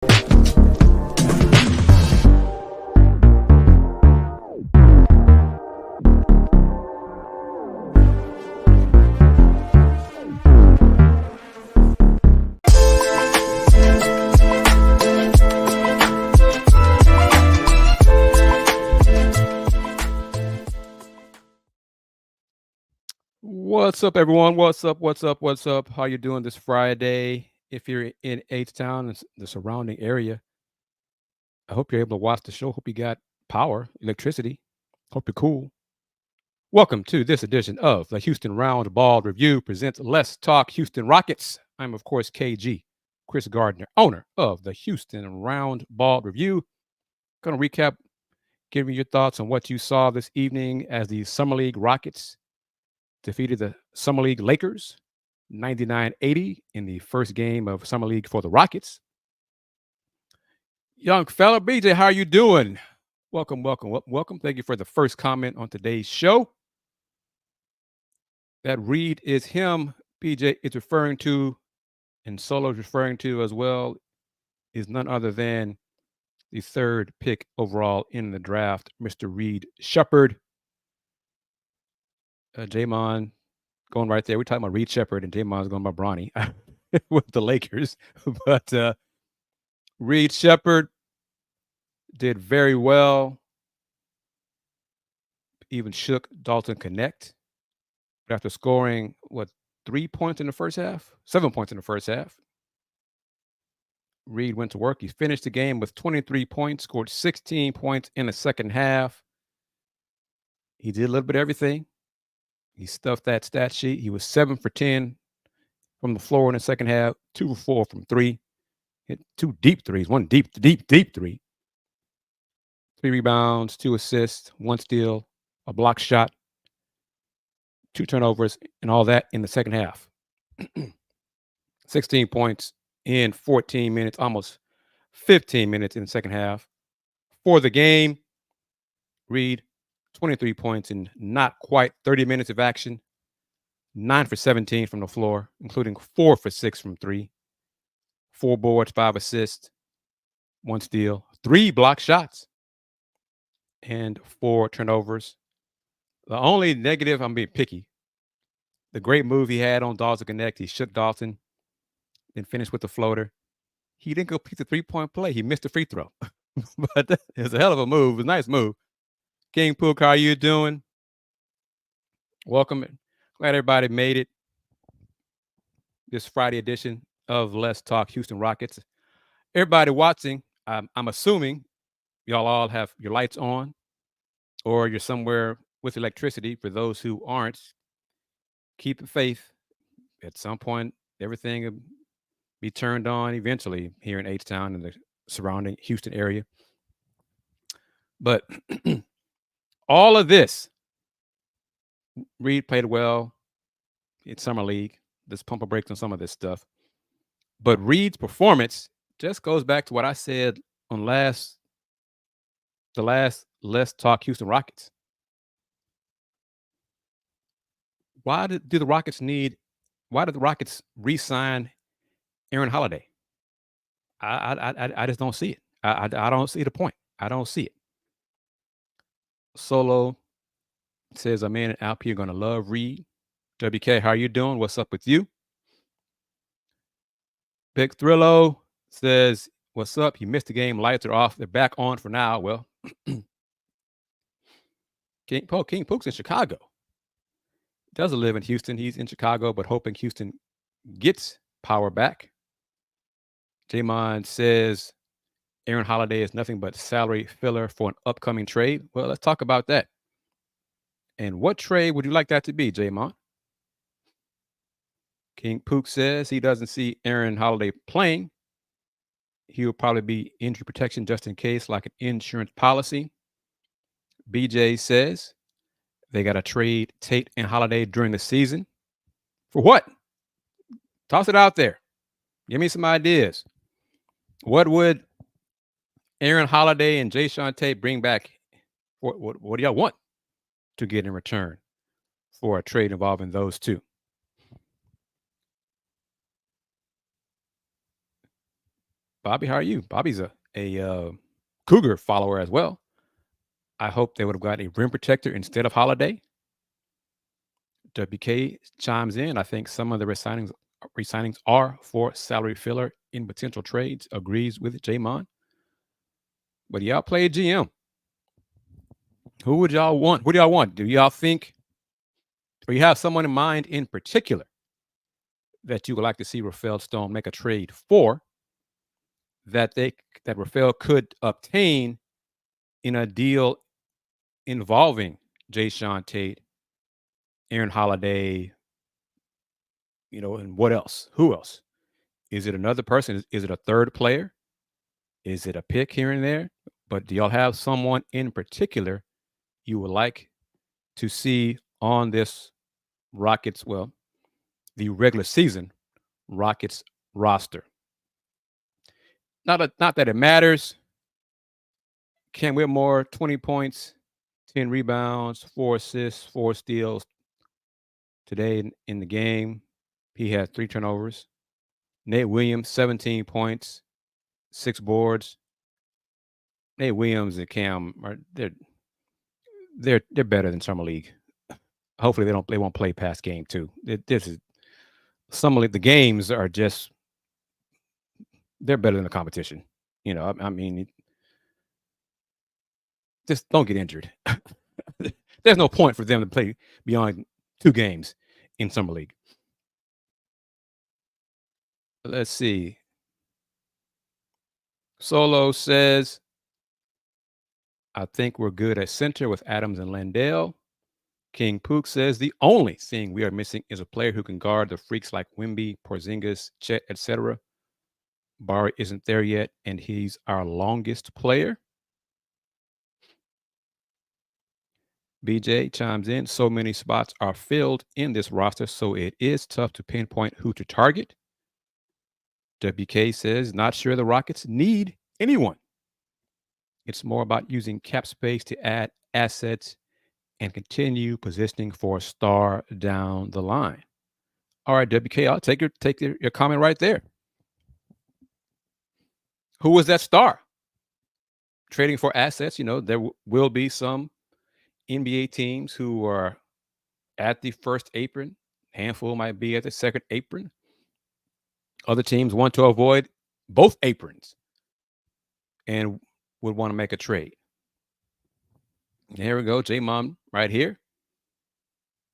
What's up, everyone? What's up? How you doing this Friday? If you're in H-Town and the surrounding area, I hope you're able to watch the show. Hope you got power, electricity. Hope you're cool. Welcome to this edition of the Houston Roundball Review presents Let's Talk Houston Rockets. I'm, of course, KG, Kris Gardner, owner of the Houston Roundball Review. Going to recap, giving your thoughts on what you saw this evening as the Summer League Rockets defeated the Summer League Lakers 99-80 in the first game of Summer League for the Rockets. Young fella, BJ, how are you doing? Welcome. Thank you for the first comment on today's show. That read is him, BJ is referring to, and Solo is referring to as well, is none other than the third pick overall in the draft, Mr. Reed Shepard. Jamon going right there. We're talking about Reed Shepard, and Jamon's going by Bronny with the Lakers. But Reed Shepard did very well. Even shook Dalton Connect. But after scoring, 3 points in the first half? 7 points in the first half. Reed went to work. He finished the game with 23 points, scored 16 points in the second half. He did a little bit of everything. He stuffed that stat sheet. He was 7 for 10 from the floor in the second half, 2 for 4 from three. Hit 2 deep threes, one deep three. 3 rebounds, 2 assists, 1 steal, a block shot, 2 turnovers, and all that in the second half. 16 points in 14 minutes, almost 15 minutes in the second half. For the game, Reed, 23 points in not quite 30 minutes of action, 9 for 17 from the floor, including 4 for 6 from three, 4 boards, 5 assists, 1 steal, 3 block shots, and 4 turnovers. The only negative, I'm being picky, the great move he had on Dalton Connect. He shook Dalton, then finished with the floater. He didn't complete the three-point play. He missed the free throw. But it was a hell of a move. It was a nice move. King Pook, how are you doing? Welcome. Glad everybody made it. This Friday edition of Let's Talk Houston Rockets. Everybody watching, I'm assuming y'all all have your lights on or you're somewhere with electricity. For those who aren't, keep the faith. At some point, everything will be turned on eventually here in H-Town and the surrounding Houston area. But all of this, Reed played well in Summer League. Let's pump a brakes on some of this stuff. But Reed's performance just goes back to what I said on the last Let's Talk Houston Rockets. Why did the Rockets re-sign Aaron Holiday? I just don't see it. I don't see the point. I don't see it. Solo says, Amen and Alp, are going to love Reed. WK, how are you doing? What's up with you? Big Thrillo says, what's up? He missed the game. Lights are off. They're back on for now. Well, King Pook's in Chicago. Doesn't live in Houston. He's in Chicago, but hoping Houston gets power back. Jamon says, Aaron Holiday is nothing but salary filler for an upcoming trade. Well, let's talk about that. And what trade would you like that to be, Jamon? King Pook says he doesn't see Aaron Holiday playing. He'll probably be injury protection just in case, like an insurance policy. BJ says they got to trade Tate and Holiday during the season. For what? Toss it out there. Give me some ideas. What would Aaron Holiday and Jayshawn Tate bring back? What do y'all want to get in return for a trade involving those two? Bobby, how are you? Bobby's a Cougar follower as well. I hope they would have got a rim protector instead of Holiday. WK chimes in. I think some of the resignings are for salary filler in potential trades. Agrees with Jamon. But y'all play a GM. Who would y'all want? Who do y'all want? Do y'all think, or you have someone in mind in particular that you would like to see Rafael Stone make a trade for that Rafael could obtain in a deal involving Jayshawn Tate, Aaron Holiday, and what else? Who else? Is it another person? Is it a third player? Is it a pick here and there? But do y'all have someone in particular you would like to see on this Rockets, the regular season Rockets roster? Not that it matters. Cam Whitmore, 20 points, 10 rebounds, 4 assists, 4 steals today in the game. He had 3 turnovers. Nate Williams, 17 points, 6 boards. Nate Williams and Cam they're better than Summer League. Hopefully they won't play past game 2. This is Summer League. The games are just they're better than the competition. I mean, just don't get injured. There's no point for them to play beyond 2 games in Summer League. Let's see. Solo says, I think we're good at center with Adams and Landale. King Pook says, the only thing we are missing is a player who can guard the freaks like Wemby, Porzingis, Chet, etc. Barry isn't there yet, and he's our longest player. BJ chimes in, so many spots are filled in this roster, so it is tough to pinpoint who to target. WK says, not sure the Rockets need anyone. It's more about using cap space to add assets and continue positioning for a star down the line. All right, WK, I'll take your comment right there. Who was that star? Trading for assets, there will be some NBA teams who are at the first apron. Handful might be at the second apron. Other teams want to avoid both aprons and would want to make a trade. And here we go, J-Mom right here.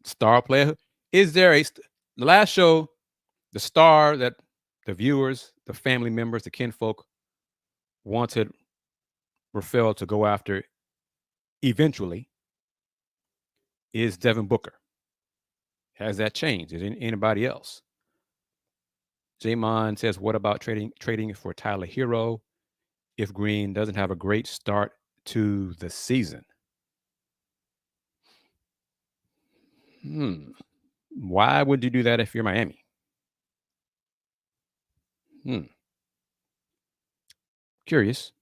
Star player. Is there the last show, the star that the viewers, the family members, the kinfolk wanted Rafael to go after eventually is Devin Booker. Has that changed? Is anybody else? Jamon says, what about trading for Tyler Hero if Green doesn't have a great start to the season? Why would you do that if you're Miami? Curious.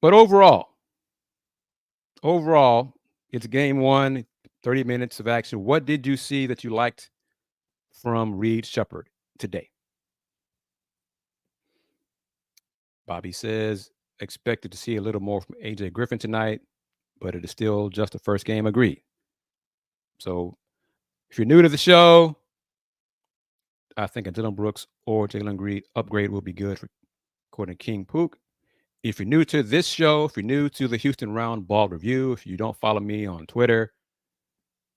But overall, it's game 1, 30 minutes of action. What did you see that you liked from Reed Shepherd today? Bobby says, expected to see a little more from AJ Griffin tonight, but it is still just the first game. Agreed. So if you're new to the show, I think a Dylan Brooks or Jalen Green upgrade will be good, according to King Pook. If you're new to this show, if you're new to the Houston Roundball Review, if you don't follow me on Twitter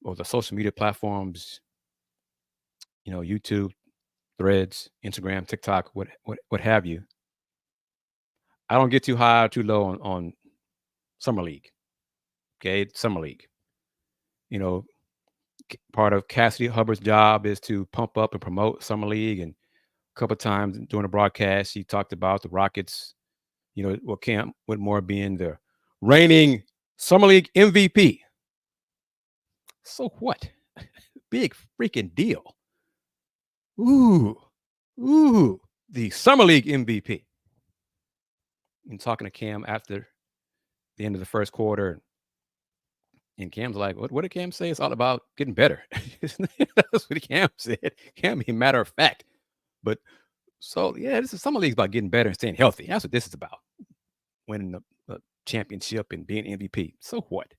or the social media platforms, YouTube, Threads, Instagram, TikTok, what have you, I don't get too high or too low on Summer League. Okay, Summer League. Part of Cassidy Hubbard's job is to pump up and promote Summer League. And a couple of times during the broadcast, he talked about the Rockets, Cam Whitmore being the reigning Summer League MVP. So what? Big freaking deal. Ooh, the Summer League MVP. And talking to Cam after the end of the first quarter, and Cam's like, what did Cam say? It's all about getting better. That's what Cam said. Cam, a matter of fact. But So yeah, this is some of leagues about getting better and staying healthy. That's what this is about. Winning the championship and being MVP. So what?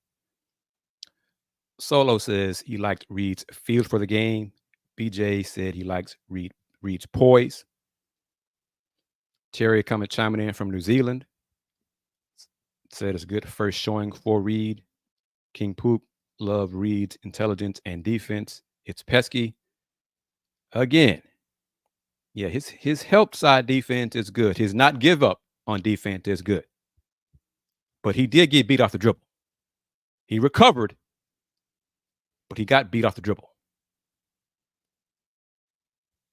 Solo says he liked Reed's feel for the game. BJ said he likes Reed's poise. Terry coming chiming in from New Zealand said it's a good first showing for Reed. King Poop loved Reed's intelligence and defense. It's pesky. Again, yeah, his help side defense is good. His not give up on defense is good. But he did get beat off the dribble. He recovered, but he got beat off the dribble.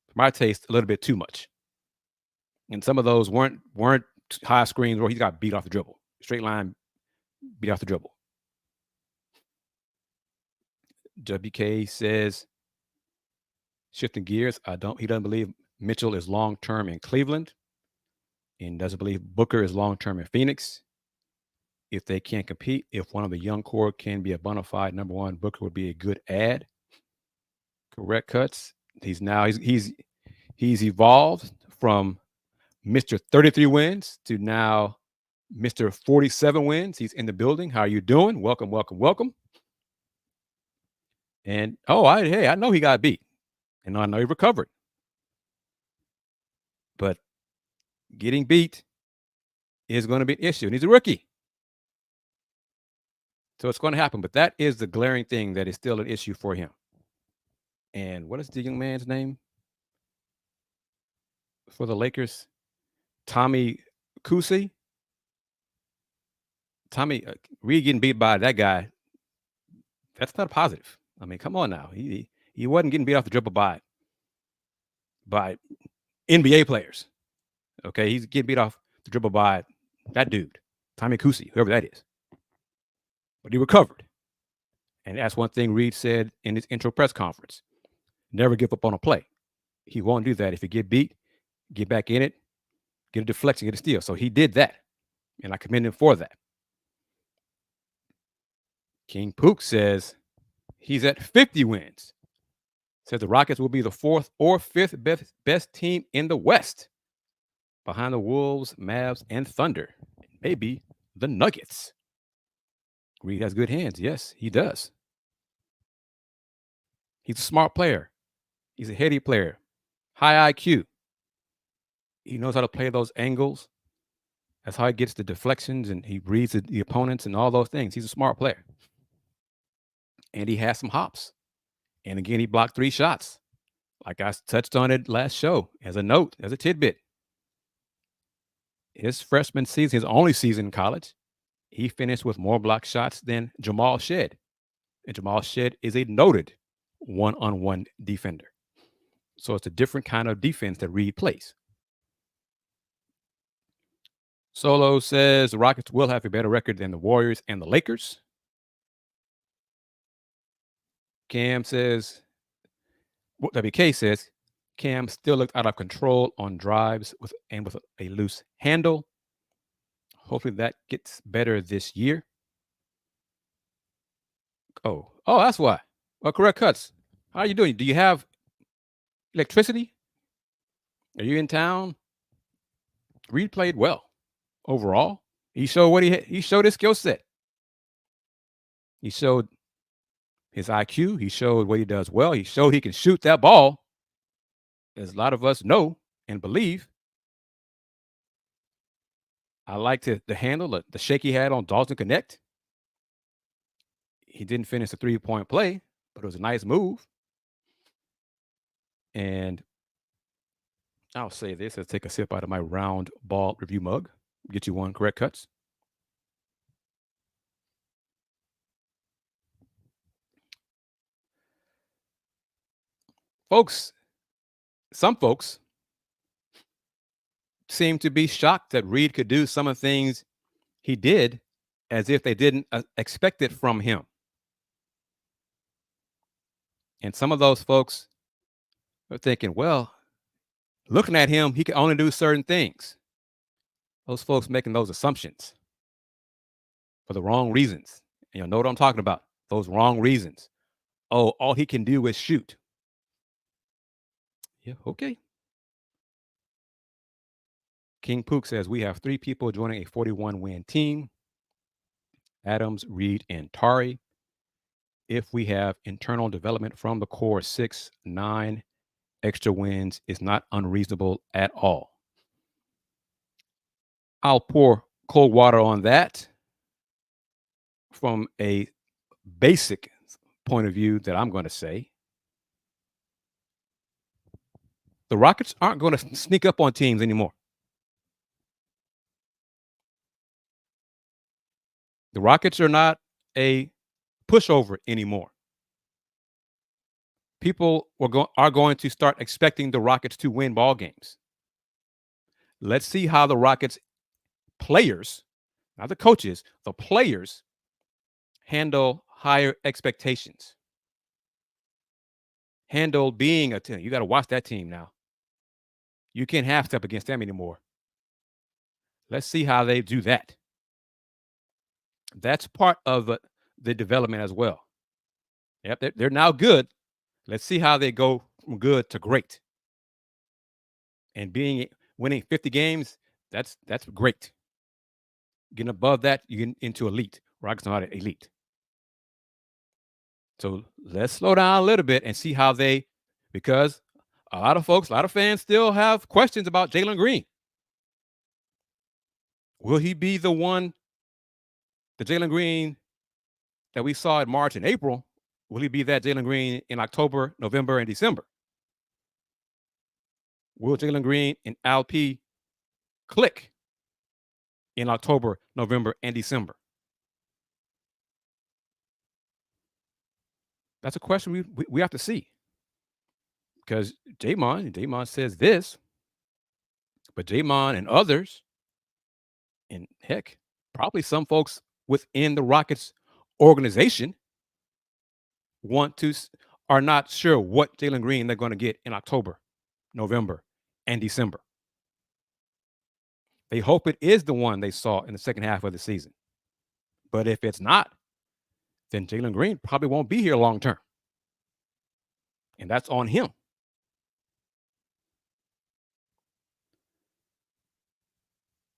For my taste, a little bit too much. And some of those weren't high screens where he got beat off the dribble. Straight line, beat off the dribble. WK says, shifting gears, he doesn't believe Mitchell is long-term in Cleveland and doesn't believe Booker is long-term in Phoenix. If they can't compete, if one of the young core can be a bona fide number one, Booker would be a good add. Correct cuts. He's evolved from Mr. 33 wins to now Mr. 47 wins. He's in the building. How are you doing? Welcome, welcome, welcome. And I know he got beat, and I know he recovered. But getting beat is going to be an issue, and he's a rookie. So it's going to happen. But that is the glaring thing that is still an issue for him. And what is the young man's name for the Lakers? Tommy Kusi. Tommy Reed getting beat by that guy. That's not a positive. I mean, come on now. He wasn't getting beat off the dribble by NBA players. Okay, he's getting beat off the dribble by that dude, Tommy Kusi, whoever that is. But he recovered. And that's one thing Reed said in his intro press conference. Never give up on a play. He won't do that. If you get beat, get back in it, get a deflection, get a steal. So he did that. And I commend him for that. King Pook says he's at 50 wins. Says the Rockets will be the fourth or fifth best team in the West, behind the Wolves, Mavs, and Thunder. Maybe the Nuggets. Reed has good hands. Yes, he does. He's a smart player. He's a heady player. High IQ. He knows how to play those angles. That's how he gets the deflections, and he reads the opponents and all those things. He's a smart player. And he has some hops. And again, he blocked 3 shots. Like I touched on it last show as a note, as a tidbit. His freshman season, his only season in college, he finished with more block shots than Jamal Shed. And Jamal Shed is a noted one-on-one defender. So it's a different kind of defense that Reed plays. Solo says the Rockets will have a better record than the Warriors and the Lakers. Cam says, WK says, Cam still looked out of control on drives with a loose handle. Hopefully that gets better this year. Oh, that's why. Well, correct cuts. How are you doing? Do you have electricity? Are you in town? Reed played well overall. He showed he showed his skill set. He showed his IQ. He showed what he does well. He showed he can shoot that ball, as a lot of us know and believe. I liked the handle, the shake he had on Dalton Connect. He didn't finish the 3-point play, but it was a nice move. And I'll say this, let's take a sip out of my round ball review mug. Get you one, correct cuts. Some folks seem to be shocked that Reed could do some of the things he did as if they didn't expect it from him. And some of those folks are thinking, well, looking at him, he can only do certain things. Those folks making those assumptions for the wrong reasons. And you'll know what I'm talking about. Those wrong reasons. Oh, all he can do is shoot. Yeah, okay. King Pook says we have 3 people joining a 41-win team. Adams, Reed, and Tari. If we have internal development from the core 6, 9 extra wins is not unreasonable at all. I'll pour cold water on that from a basic point of view that I'm going to say. The Rockets aren't going to sneak up on teams anymore. The Rockets are not a pushover anymore. People are going to start expecting the Rockets to win ball games. Let's see how the Rockets players, not the coaches, the players handle higher expectations. Handle being a team. You got to watch that team now. You can't half step against them anymore. Let's see how they do that. That's part of the development as well. Yep, they're now good. Let's see how they go from good to great. And winning 50 games, that's great. Getting above that, you get into elite. Rockets are not elite. So let's slow down a little bit and see how because a lot of fans still have questions about Jalen Green. Will he be the Jalen Green that we saw in March and April? Will he be that Jalen Green in October, November, and December? Will Jalen Green and LP click in October, November, and December? That's a question we have to see. Because Jamon says this, but Jamon and others, and heck, probably some folks within the Rockets organization are not sure what Jalen Green they're going to get in October, November, and December. They hope it is the one they saw in the second half of the season. But if it's not, then Jalen Green probably won't be here long term. And that's on him.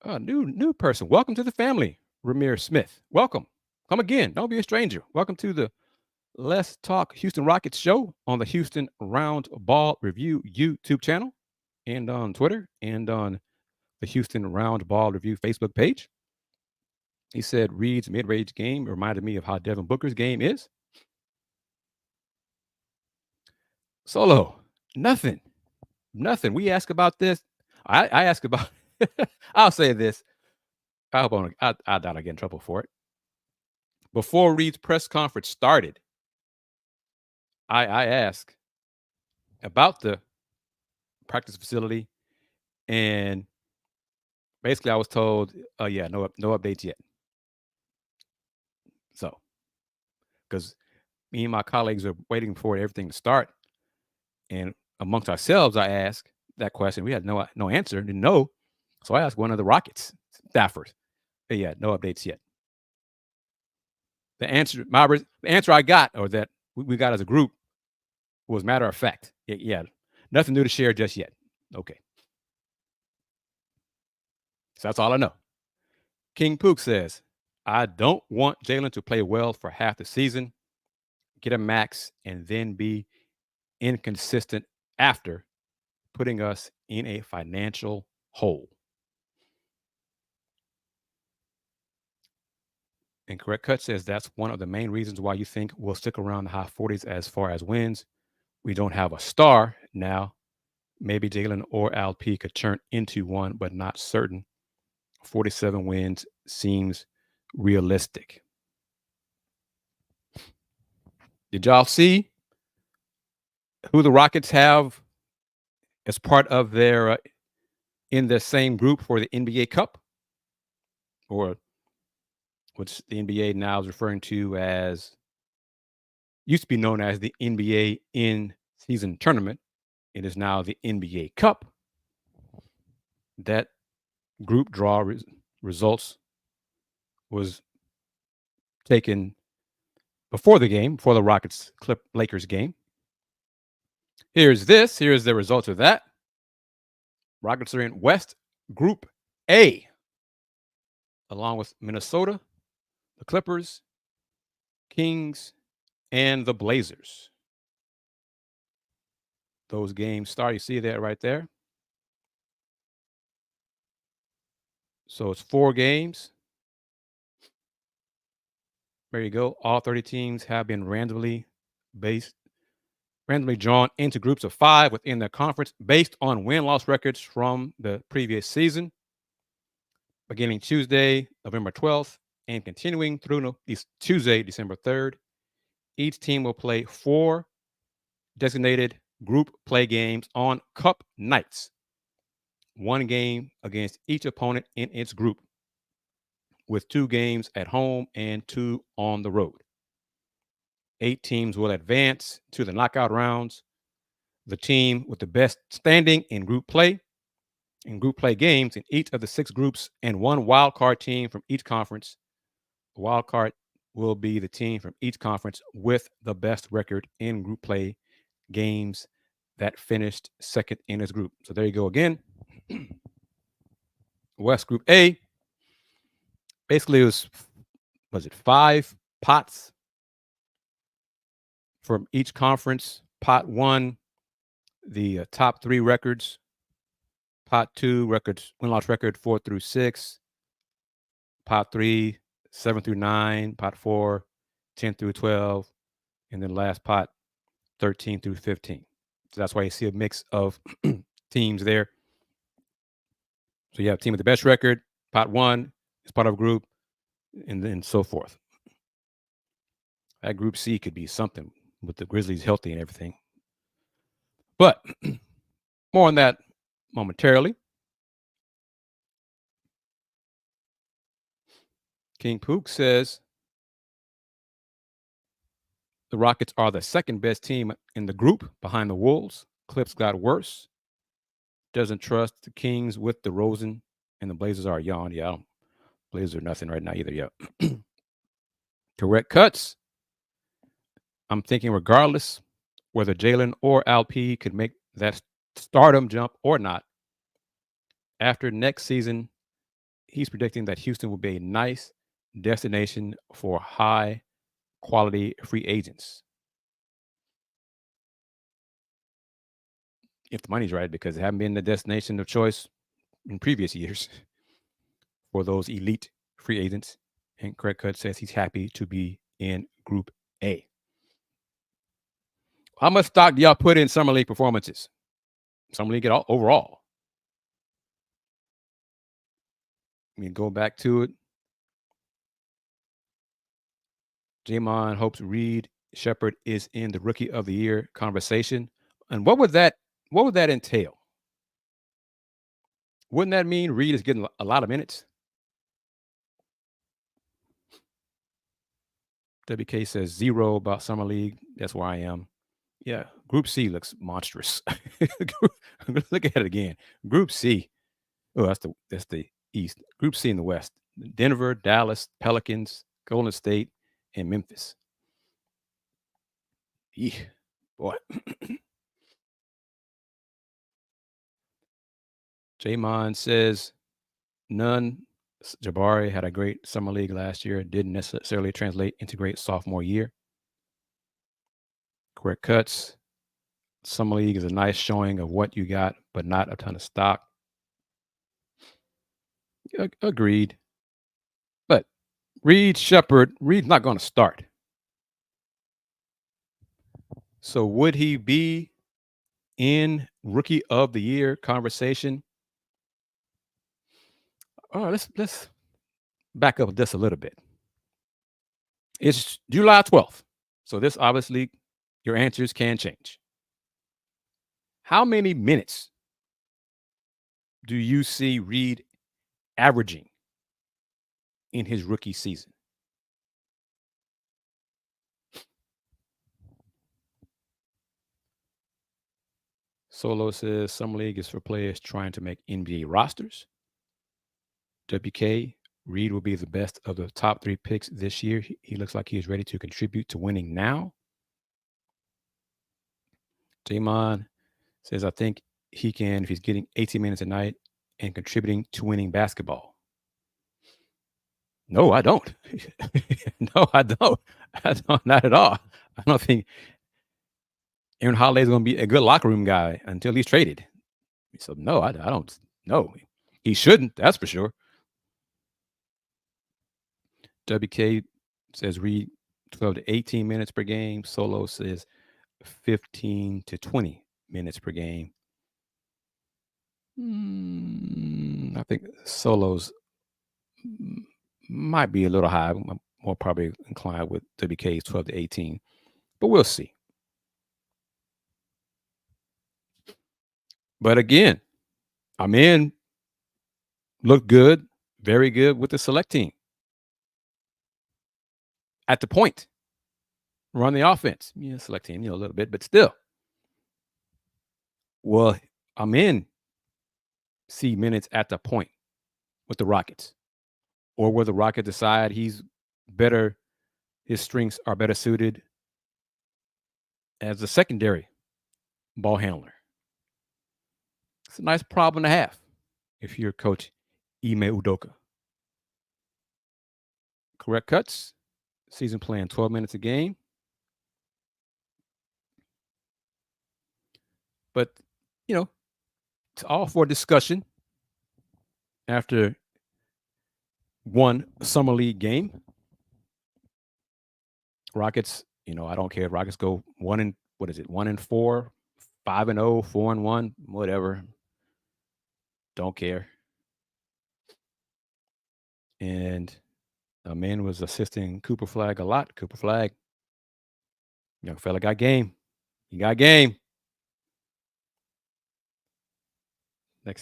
New person. Welcome to the family, Ramir Smith. Welcome. Come again. Don't be a stranger. Welcome to the Let's Talk Houston Rockets show on the Houston Roundball Review YouTube channel and on Twitter and on the Houston Roundball Review Facebook page. He said Reed's mid-range game reminded me of how Devin Booker's game is. Solo, nothing. We ask about this. I ask about, I'll say this. I hope I doubt I get in trouble for it. Before Reed's press conference started, I asked about the practice facility, and basically I was told, yeah, no updates yet. So, because me and my colleagues are waiting for everything to start, and amongst ourselves, I asked that question. We had no answer, didn't know. So I asked one of the Rockets staffers. Yeah, no updates yet. The answer I got, or that we got as a group, was matter of fact. Yeah, nothing new to share just yet. Okay. So that's all I know. King Pook says, I don't want Jalen to play well for half the season, get a max, and then be inconsistent after, putting us in a financial hole. And Correct Cut says that's one of the main reasons why you think we'll stick around the high 40s as far as wins. We don't have a star now. Maybe Jalen or LP could turn into one, but not certain. 47 wins seems realistic. Did y'all see who the Rockets have as part of their in the same group for the NBA Cup, or which the NBA now is referring to as, used to be known as the NBA in-season tournament. It is now the NBA Cup. That group draw results was taken before the game, before the Rockets Lakers game. Here's the results of that. Rockets are in West Group A, along with Minnesota, the Clippers, Kings, and the Blazers. Those games start. You see that right there. So it's 4 games. There you go. All 30 teams have been randomly drawn into groups of 5 within their conference based on win-loss records from the previous season, beginning Tuesday, November 12th, and continuing through Tuesday, December 3rd. Each team will play 4 designated group play games on cup nights, 1 game against each opponent in its group, with 2 games at home and 2 on the road. 8 teams will advance to the knockout rounds. The team with the best standing in group play games in each of the 6 groups, and 1 wild card team from each conference. The wild card will be the team from each conference with the best record in group play games that finished second in its group. So there you go again. West Group A, basically was it 5 pots from each conference. Pot 1, the top 3 records. Pot 2, win-loss record 4 through 6. Pot 3, 7 through 9. Pot 4, 10 through 12. And then last pot, 13 through 15. So that's why you see a mix of teams there. So you have a team with the best record. Pot 1 is part of a group, and then so forth. That Group C could be something with the Grizzlies healthy and everything. But more on that momentarily. King Pook says the Rockets are the second best team in the group behind the Wolves. Clips got worse. Doesn't trust the Kings with DeRozan, and the Blazers are yawn. Yeah, Blazers are nothing right now either. Yeah. Correct cuts. I'm thinking regardless whether Jalen or LP could make that stardom jump or not, after next season, he's predicting that Houston will be a nice destination for high quality free agents. If the money's right, because it haven't been the destination of choice in previous years for those elite free agents. And Craig Cut says he's happy to be in Group A. How much stock do y'all put in Summer League performances? Summer League overall. I mean, go back to it. Jamon hopes Reed Shepherd is in the Rookie of the Year conversation. And what would that entail? Wouldn't that mean Reed is getting a lot of minutes? WK says 0 about Summer League. That's where I am. Yeah, Group C looks monstrous. Look at it again. Group C. Oh, that's the East. Group C in the West. Denver, Dallas, Pelicans, Golden State, and Memphis. Yeah, boy. Jamon says none. Jabari had a great summer league last year. Didn't necessarily translate into great sophomore year. Correct cuts. Summer league is a nice showing of what you got, but not a ton of stock. Agreed. But Reed's not going to start. So would he be in Rookie of the Year conversation? All right, let's back up just a little bit. It's July 12th. So this obviously, your answers can change. How many minutes do you see Reed averaging in his rookie season? Solo says Summer League is for players trying to make NBA rosters. WK, Reed will be the best of the top 3 picks this year. He looks like he is ready to contribute to winning now. Jamon says, I think he can, if he's getting 18 minutes a night and contributing to winning basketball? No, I don't. No, I don't. I don't. Not at all. I don't think Aaron Holiday is going to be a good locker room guy until he's traded. So no, I don't. No, he shouldn't. That's for sure. WK says read 12 to 18 minutes per game. Solo says 15 to 20 minutes per game. I think Solo's might be a little high. I'm more probably inclined with WK's 12 to 18, but we'll see. But again, Amen looked good, very good with the select team. At the point, run the offense. Yeah, select team, a little bit, but still. Well, Amen see minutes at the point with the Rockets, or will the Rockets decide he's better, his strengths are better suited as a secondary ball handler? It's a nice problem to have if you're Coach Ime Udoka. Correct cuts, season plan 12 minutes a game. But, it's all for discussion after one summer league game. Rockets, I don't care if Rockets go 1-4, 5-0, 4-1, whatever. Don't care. And Amen was assisting Cooper Flag a lot. Cooper Flag, young fella got game. He got game.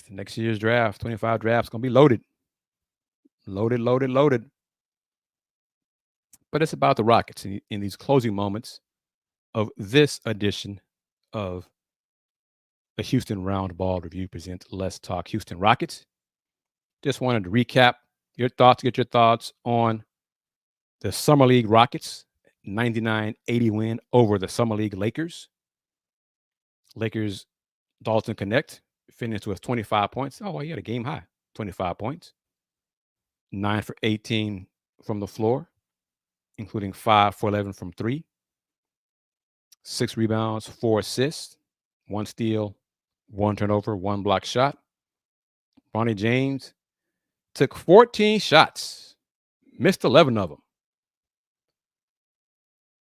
Next year's draft, 25 draft's gonna be loaded. Loaded. But it's about the Rockets in these closing moments of this edition of the Houston Roundball Review presents Let's Talk Houston Rockets. Just wanted to recap get your thoughts on the Summer League Rockets 99-80 win over the Summer League Lakers. Lakers Dalton Connect finished with 25 points. Oh, well, he had a game high, 25 points. 9 for 18 from the floor, including 5 for 11 from 3. 6 rebounds, 4 assists, 1 steal, 1 turnover, 1 block shot. Bronny James took 14 shots, missed 11 of them.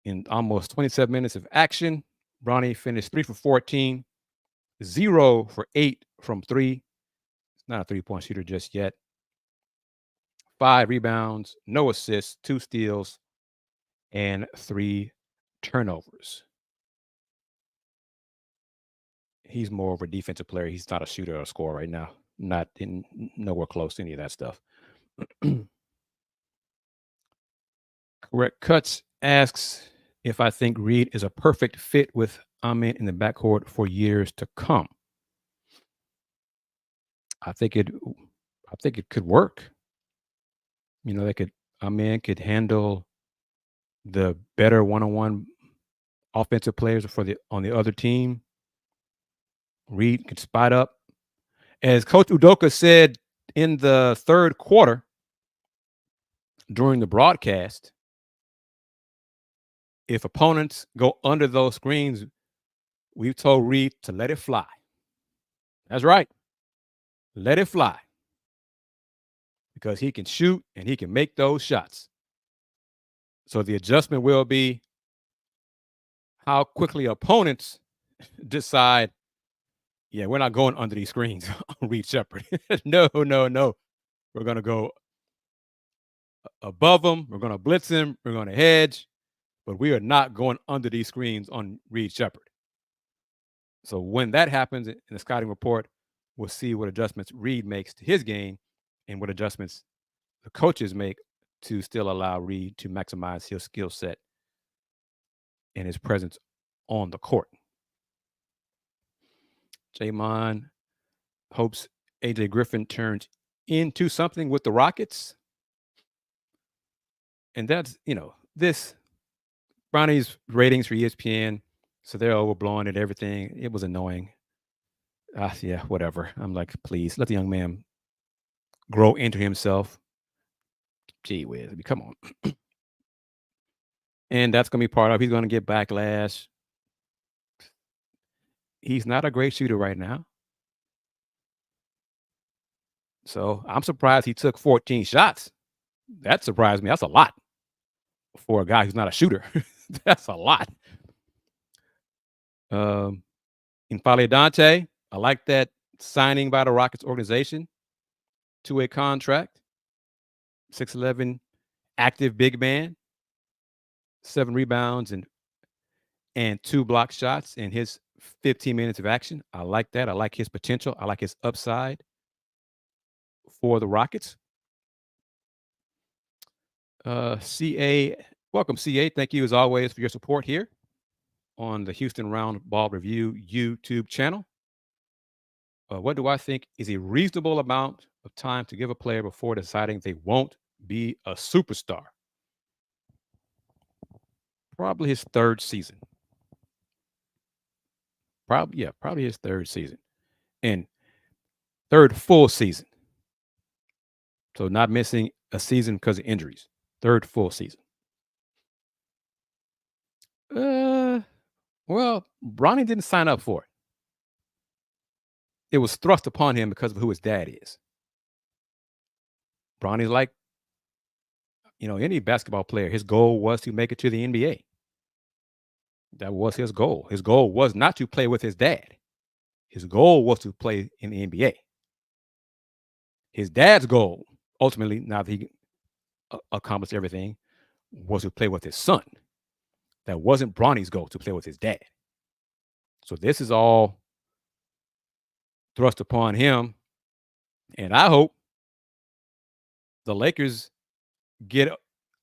In almost 27 minutes of action, Bronny finished 3 for 14, 0 for 8 from 3. He's not a three-point shooter just yet. 5 rebounds, no assists, 2 steals, and 3 turnovers. He's more of a defensive player. He's not a shooter or a scorer right now. Not in nowhere close to any of that stuff. Correct Cuts asks if I think Reed is a perfect fit with Amen in the backcourt for years to come. I think it could work. Amen could handle the better one-on-one offensive players on the other team. Reed could spot up. As Coach Udoka said in the third quarter during the broadcast, if opponents go under those screens, we've told Reed to let it fly. That's right. Let it fly. Because he can shoot and he can make those shots. So the adjustment will be how quickly opponents decide, yeah, we're not going under these screens on Reed Shepherd. No. We're going to go above them. We're going to blitz him. We're going to hedge. But we are not going under these screens on Reed Shepherd. So when that happens in the scouting report, we'll see what adjustments Reed makes to his game and what adjustments the coaches make to still allow Reed to maximize his skill set and his presence on the court. Jamon hopes AJ Griffin turns into something with the Rockets. And that's, this Bronny's ratings for ESPN, so they're overblowing it, everything. It was annoying. Yeah, whatever. I'm like, please let the young man grow into himself. Gee whiz, I mean, come on. And that's gonna be part of. He's gonna get backlash. He's not a great shooter right now. So I'm surprised he took 14 shots. That surprised me. That's a lot for a guy who's not a shooter. That's a lot. Um, Infale Dante, I like that signing by the Rockets organization to a contract. 6'11", active big man, 7 rebounds and 2 block shots in his 15 minutes of action. I like that. I like his potential. I like his upside for the Rockets. CA, welcome, CA. Thank you as always for your support here on the Houston Roundball Review YouTube channel. What do I think is a reasonable amount of time to give a player before deciding they won't be a superstar? Probably his third season. Probably his third season. And third full season. So not missing a season because of injuries. Third full season. Well, Bronny didn't sign up for it. It was thrust upon him because of who his dad is. Bronny's like, any basketball player, his goal was to make it to the NBA. That was his goal. His goal was not to play with his dad. His goal was to play in the NBA. His dad's goal, ultimately, now that he accomplished everything, was to play with his son. That wasn't Bronny's goal, to play with his dad. So this is all thrust upon him. And I hope the Lakers get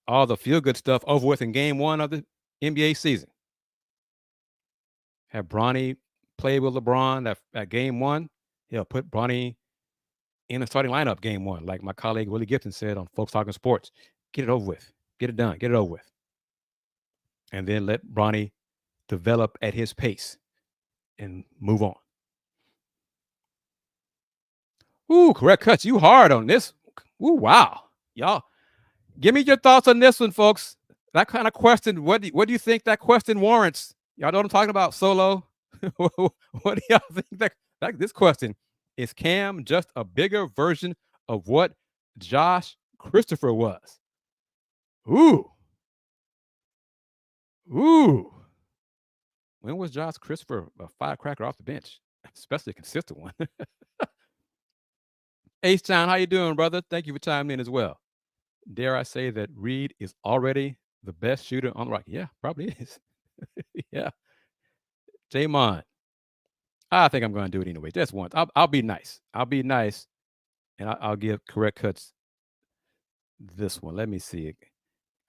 all the feel-good stuff over with in game 1 of the NBA season. Have Bronny play with LeBron at game 1. He'll put Bronny in the starting lineup game 1, like my colleague Willie Gibson said on Folks Talking Sports. Get it over with. Get it done. Get it over with. And then let Bronny develop at his pace and move on. Ooh, correct cuts. You hard on this. Ooh, wow. Y'all, give me your thoughts on this one, folks. That kind of question, what do you think that question warrants? Y'all know what I'm talking about, Solo? What do y'all think that this question? Is Cam just a bigger version of what Josh Christopher was? Ooh. When was Josh Christopher a firecracker off the bench? Especially a consistent one. H-Town, how you doing, brother? Thank you for chiming in as well. Dare I say that Reed is already the best shooter on the Rock? Yeah, probably is. Yeah. Jamon, I think I'm going to do it anyway. Just once. I'll be nice. I'll be nice, and I'll give correct cuts this one. Let me see.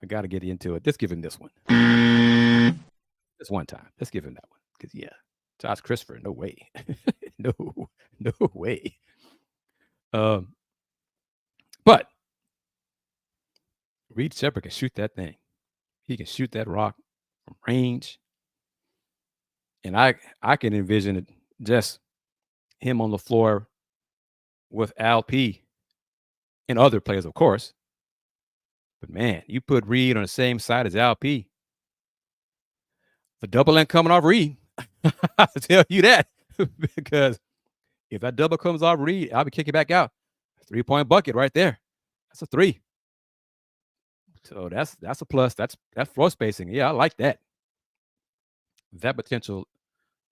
I got to get into it. Let's give him this one. Just one time. Let's give him that one. Because, yeah, Josh Christopher, no way. No way. But Reed Shepherd can shoot that thing. He can shoot that rock from range. And I can envision it just him on the floor with Al P and other players, of course. But man, you put Reed on the same side as Al P. The double ain't coming off Reed. I'll tell you that. Because if that double comes off Reed, I'll be kicking back out. 3-point bucket right there. That's a 3. So that's a plus. That's floor spacing. Yeah, I like that. That potential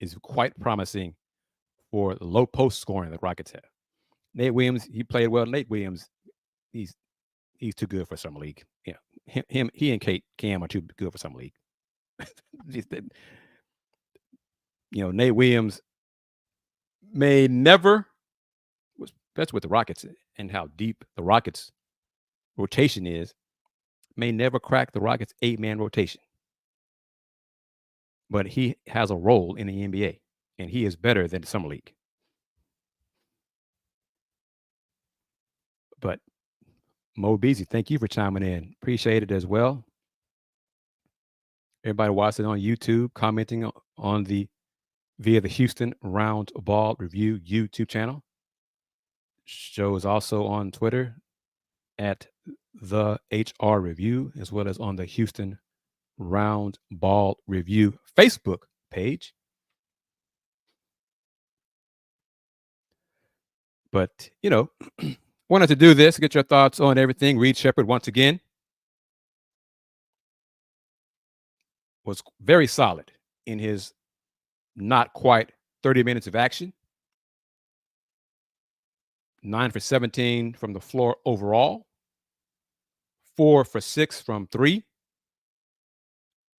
is quite promising for the low post scoring that Rockets have. Nate Williams, he played well. Nate Williams, he's too good for summer league. Yeah, he and Cam are too good for summer league. Nate Williams may never, especially with the Rockets and how deep the Rockets rotation is, may never crack the Rockets 8-man rotation. But he has a role in the NBA, and he is better than the summer league. But Mo Beasley, thank you for chiming in. Appreciate it as well. Everybody watching on YouTube, commenting on the via the Houston Roundball Review YouTube channel. Show is also on Twitter at the HR Review, as well as on the Houston Roundball Review Facebook page. But, wanted to do this, get your thoughts on everything. Reed Sheppard, once again, was very solid in his not quite 30 minutes of action. 9 for 17 from the floor overall. 4 for 6 from 3.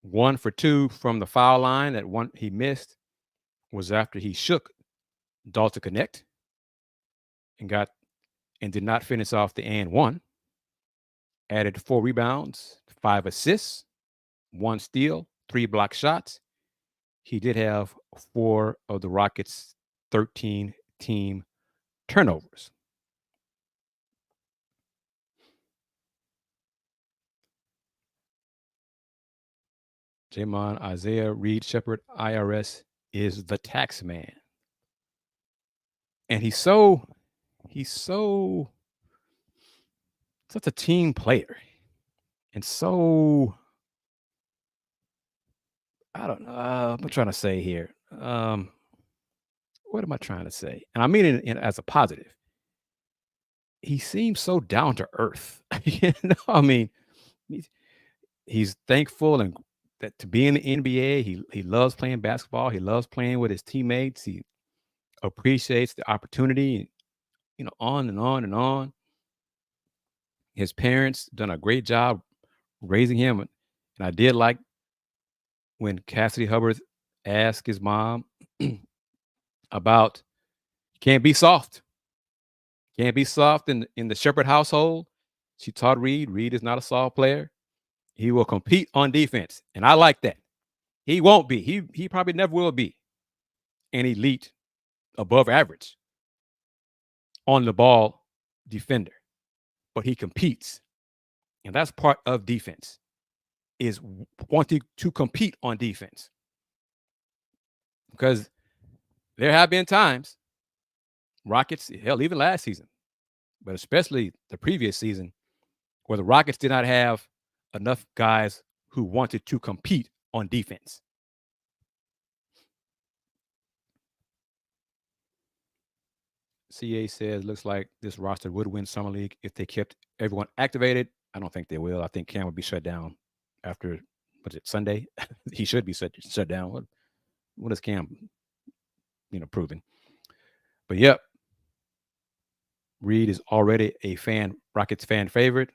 1 for 2 from the foul line. That one he missed was after he shook Dalton Connect and did not finish off the and one. Added 4 rebounds, 5 assists, 1 steal, 3 block shots. He did have 4 of the Rockets' 13 team turnovers. Jamon Isaiah Reed Sheppard, IRS, is the tax man. And he's such a team player. And so, I don't know. What am I trying to say here? What am I trying to say? And I mean it as a positive. He seems so down to earth. I mean, he's thankful and that to be in the NBA. He loves playing basketball. He loves playing with his teammates. He appreciates the opportunity. On and on and on. His parents done a great job raising him, and I did like when Cassidy Hubbard asked his mom about can't be soft. Can't be soft in the Sheppard household. She taught Reed. Reed is not a soft player. He will compete on defense, and I like that. He won't be. He probably never will be an elite, above average on the ball defender, but he competes, and that's part of defense. Is wanting to compete on defense, because there have been times Rockets, hell, even last season, but especially the previous season, where the Rockets did not have enough guys who wanted to compete on defense. CA says, looks like this roster would win Summer League if they kept everyone activated. I don't think they will. I think Cam would be shut down after, what is it, Sunday? He should be shut down. What is Cam, proving? But yep, Reed is already a Rockets fan favorite.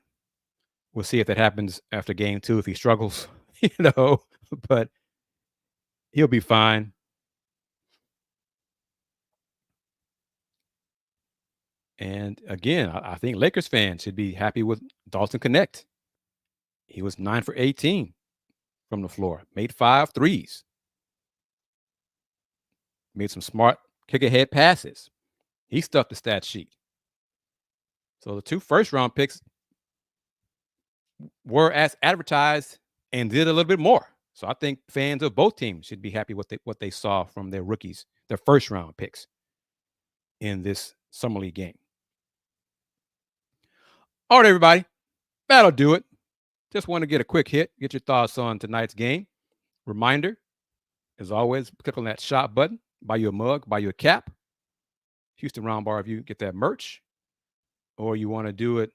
We'll see if that happens after game 2 if he struggles, but he'll be fine. And again, I think Lakers fans should be happy with Dalton Connect. He was 9 for 18 from the floor, made 5 threes, made some smart kick-ahead passes. He stuffed the stat sheet. So the 2 first-round picks were as advertised and did a little bit more. So I think fans of both teams should be happy with what they saw from their rookies, their first-round picks in this Summer League game. All right, everybody, that'll do it. Just want to get a quick hit, get your thoughts on tonight's game. Reminder, as always, click on that shop button, buy you a mug, buy you a cap. Houston Roundball Review, get that merch. Or you want to do it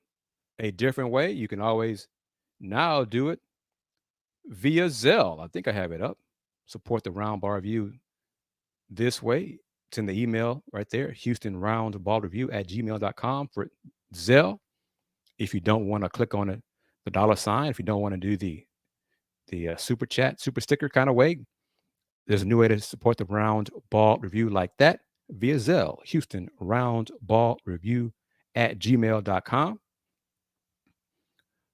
a different way, you can always now do it via Zelle. I think I have it up. Support the Roundball Review this way. It's in the email right there, HoustonRoundballReview@gmail.com for Zelle. If you don't want to click on the $, if you don't want to do the super chat, super sticker kind of way, there's a new way to support the Roundball Review like that via Zelle, HoustonRoundballReview@gmail.com.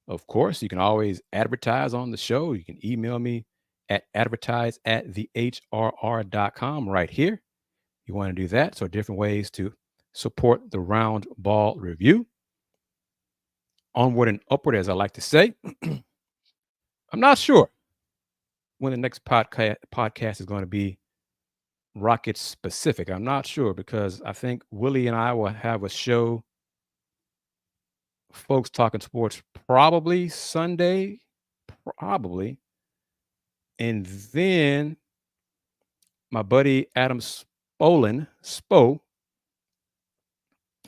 Of course, you can always advertise on the show. You can email me at advertise@thehrr.com right here. You want to do that. So different ways to support the Roundball Review. Onward and upward, as I like to say. I'm not sure when the next podcast is going to be Rockets specific. I'm not sure because I think Willie and I will have a show, Folks Talking Sports, probably Sunday, probably. And then my buddy Adam Spo,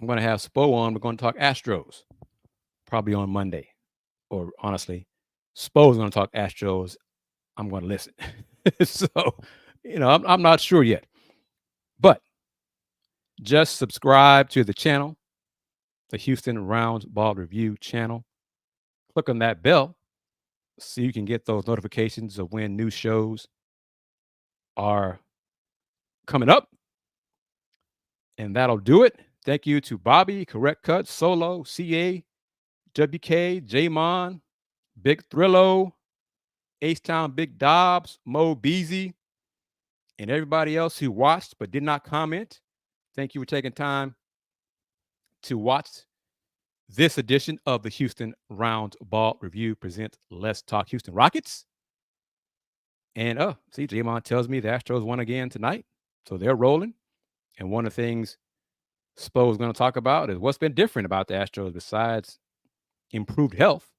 I'm going to have Spo on. We're going to talk Astros probably on Monday. Or honestly, Spo's going to talk Astros. I'm going to listen. So, I'm not sure yet. But just subscribe to the channel, the Houston Roundball Review channel. Click on that bell so you can get those notifications of when new shows are coming up. And that'll do it. Thank you to Bobby, Correct Cut, Solo, CA, WK, J-Mon, Big Thrillo, H-Town Big Dobbs, Mo Beasy, and everybody else who watched but did not comment. Thank you for taking time to watch this edition of the Houston Roundball Review presents Let's Talk Houston Rockets. And see, J-Mon tells me the Astros won again tonight, so they're rolling. And one of the things Spo is going to talk about is what's been different about the Astros besides improved health.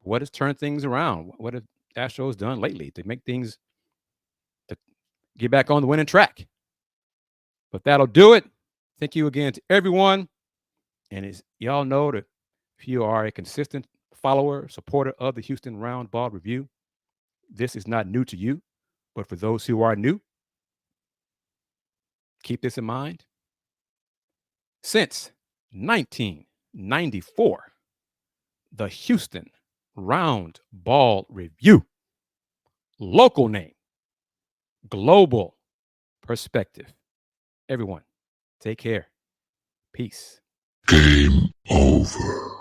What has turned things around? What have the Astros done lately to make things to get back on the winning track? But that'll do it. Thank you again to everyone. And as y'all know, that if you are a consistent follower, supporter of the Houston Roundball Review, this is not new to you. But for those who are new, keep this in mind. Since 1994, the Houston Roundball Review, local name, global perspective. Everyone, take care. Peace. Game over.